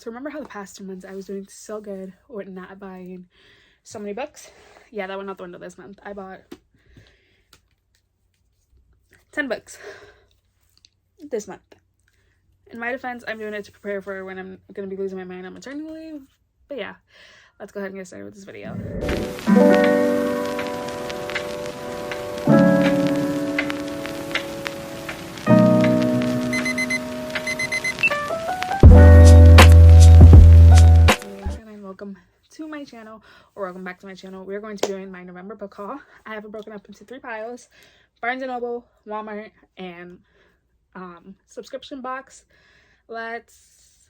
So remember how the past 2 months I was doing so good with not buying so many books? Yeah, that went out the window this month. I bought 10 books this month. In my defense, I'm doing it to prepare for when I'm going to be losing my mind on maternity leave. But yeah, let's go ahead and get started with this video. Welcome to my channel, or welcome back to my channel. We're going to be doing my November book haul. I have it broken up into 3 piles: Barnes & Noble, Walmart, and subscription box. Let's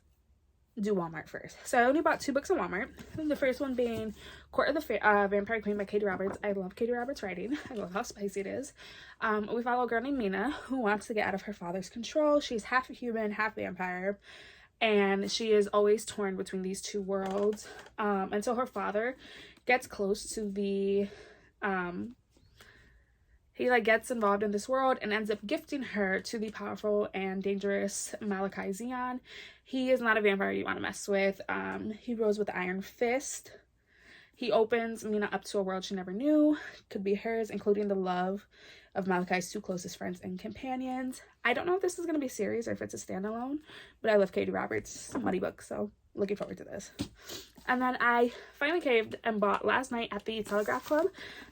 do Walmart first. So I only bought 2 books in Walmart. The first one being Court of the Vampire Queen by Katie Roberts. I love Katie Roberts' writing. I love how spicy it is. We follow a girl named Mina who wants to get out of her father's control. She's half a human, half vampire, and she is always torn between these 2 worlds until her father gets close to the he gets involved in this world and ends up gifting her to the powerful and dangerous Malachi Zion. He is not a vampire you want to mess with. He rose with the iron fist. He opens Mina up to a world she never knew could be hers, including the love of Malachi's 2 closest friends and companions. I don't know if this is going to be a series or if it's a standalone, but I love Katie Roberts' money book, so looking forward to this. And then I finally caved and bought Last Night at the Telegraph Club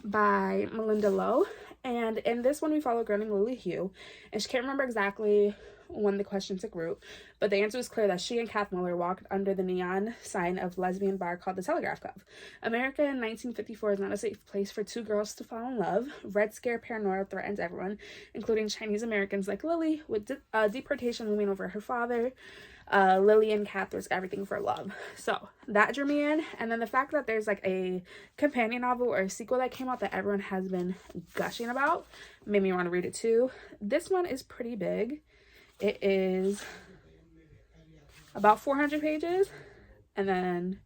by Melinda Lowe. And in this one, we follow a girl named Lily Hugh, and she can't remember exactly when the question took root, but the answer was clear that she and Kath Miller walked under the neon sign of lesbian bar called the Telegraph Club. America in 1954 is not a safe place for 2 girls to fall in love. Red Scare paranoia threatens everyone, including Chinese Americans like Lily, with deportation looming over her father. Lily and Kath risk everything for love. So that drew me in. And then the fact that there's a companion novel or a sequel that came out that everyone has been gushing about made me want to read it too. This one is pretty big. It is about 400 pages, and then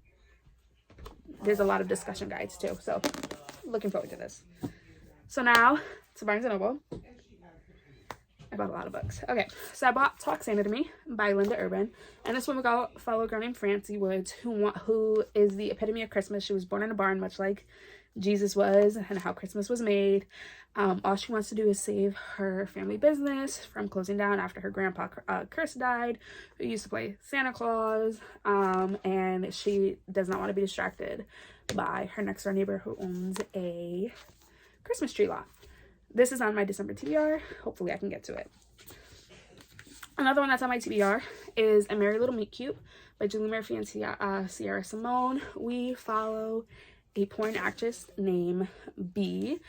there's a lot of discussion guides too, so looking forward to this. So now to Barnes & Noble. I bought a lot of books. Okay, so I bought Talk Sane to Me by Linda Urban, and this one we follow a girl named Francie Woods who is the epitome of Christmas. She was born in a barn, much like Jesus was, and how Christmas was made. All she wants to do is save her family business from closing down after her grandpa Chris died, who used to play Santa Claus, and she does not want to be distracted by her next door neighbor who owns a Christmas tree lot. This is on my December TBR. Hopefully I can get to it. Another one that's on my TBR is A Merry Little Meet Cute by Julie Murphy and Sierra Simone. We follow a porn actress named B,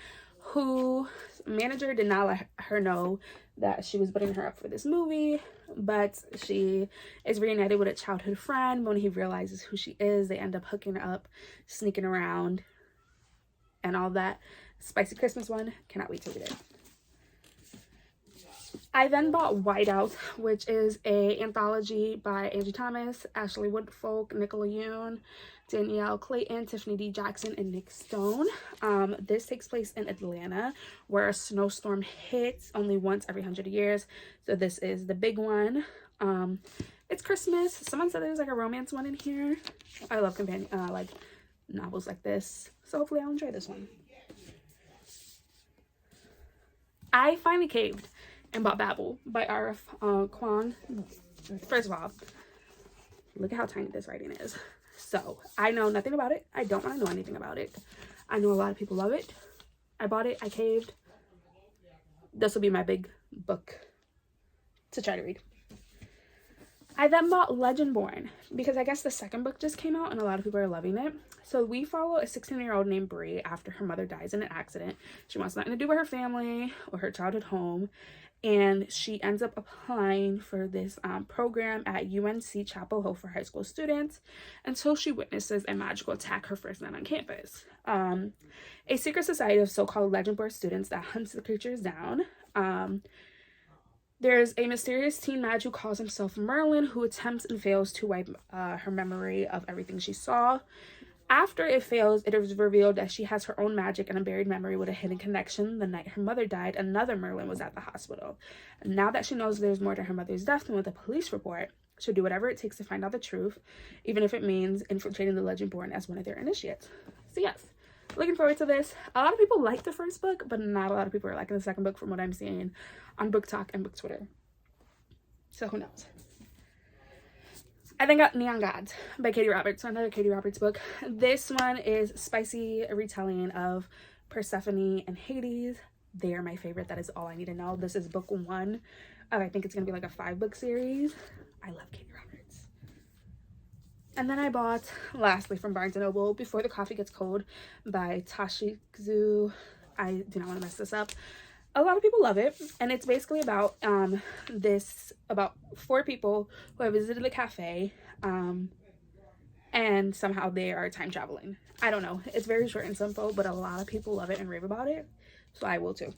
whose manager did not let her know that she was putting her up for this movie, but she is reunited with a childhood friend. When he realizes who she is, they end up hooking up, sneaking around, and all that. Spicy Christmas one. Cannot wait to read it. I then bought Whiteout, which is a anthology by Angie Thomas, Ashley Woodfolk, Nicola Yoon, Danielle Clayton, Tiffany D. Jackson, and Nick Stone. This takes place in Atlanta, where a snowstorm hits only once every 100 years. So this is the big one. It's Christmas. Someone said there's a romance one in here. I love companion novels like this, so hopefully I'll enjoy this one. I finally caved and bought Babel by R.F. Kuang. First of all, look at how tiny this writing is. So I know nothing about it. I don't want to know anything about it. I know a lot of people love it. I bought it. I caved. This will be my big book to try to read. I then bought Legend Born because I guess the second book just came out and a lot of people are loving it. So we follow a 16-year-old named Brie after her mother dies in an accident. She wants nothing to do with her family or her childhood home, and she ends up applying for this program at UNC Chapel Hill for high school students until she witnesses a magical attack her first night on campus. A secret society of so-called Legend-born students that hunts the creatures down. There's a mysterious teen mage who calls himself Merlin, who attempts and fails to wipe her memory of everything she saw. After it fails, it is revealed that she has her own magic and a buried memory with a hidden connection. The night her mother died, another Merlin was at the hospital. Now that she knows there's more to her mother's death than with a police report, should do whatever it takes to find out the truth, even if it means infiltrating the legend born as one of their initiates. So yes, looking forward to this. A lot of people like the first book, but not a lot of people are liking the second book from what I'm seeing on Book Talk and Book Twitter. So who knows? I then got Neon Gods by Katie Roberts, so another Katie Roberts book. This one is spicy retelling of Persephone and Hades. They are my favorite. That is all I need to know. This is book 1 of, I think it's going to be like a 5-book series. I love Katie Roberts. And then I bought, lastly, from Barnes & Noble, Before the Coffee Gets Cold by Tashizu. I do not want to mess this up. A lot of people love it, and it's basically about about 4 people who have visited the cafe, and somehow they are time traveling. I don't know. It's very short and simple, but a lot of people love it and rave about it, so I will too.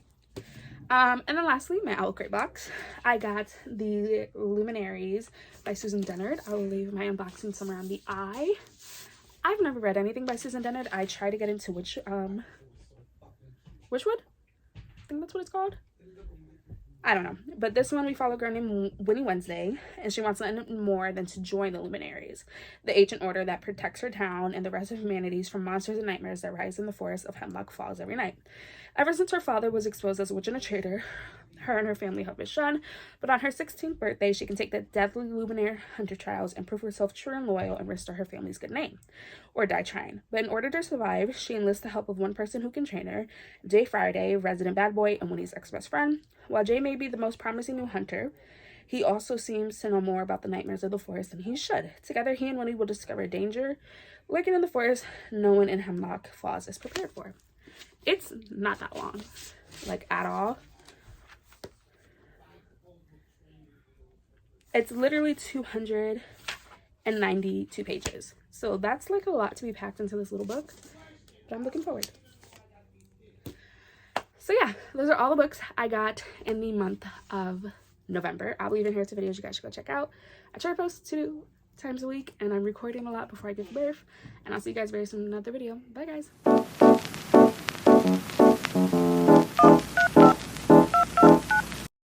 And then lastly, my Owl Crate box. I got the Luminaries by Susan Dennard. I will leave my unboxing somewhere on the eye. I've never read anything by Susan Dennard. I try to get into Witchwood? I think that's what it's called. I don't know. But this one, we follow a girl named Winnie Wednesday, and she wants nothing more than to join the Luminaries, the ancient order that protects her town and the rest of humanity from monsters and nightmares that rise in the forest of Hemlock Falls every night. Ever since her father was exposed as a witch and a traitor, her and her family have been shunned, but on her 16th birthday, she can take the deadly Luminary hunter trials and prove herself true and loyal and restore her family's good name, or die trying. But in order to survive, she enlists the help of one person who can train her, Jay Friday, resident bad boy and Winnie's ex-best friend. While Jay may be the most promising new hunter, he also seems to know more about the nightmares of the forest than he should. Together, he and Winnie will discover danger lurking in the forest no one in Hemlock Falls is prepared for. It's not that long, like at all. It's literally 292 pages. So that's like a lot to be packed into this little book, but I'm looking forward. So yeah, those are all the books I got in the month of November. I'll leave in here 2 videos you guys should go check out. I try to post 2 times a week, and I'm recording a lot before I give birth. And I'll see you guys very soon in another video. Bye, guys.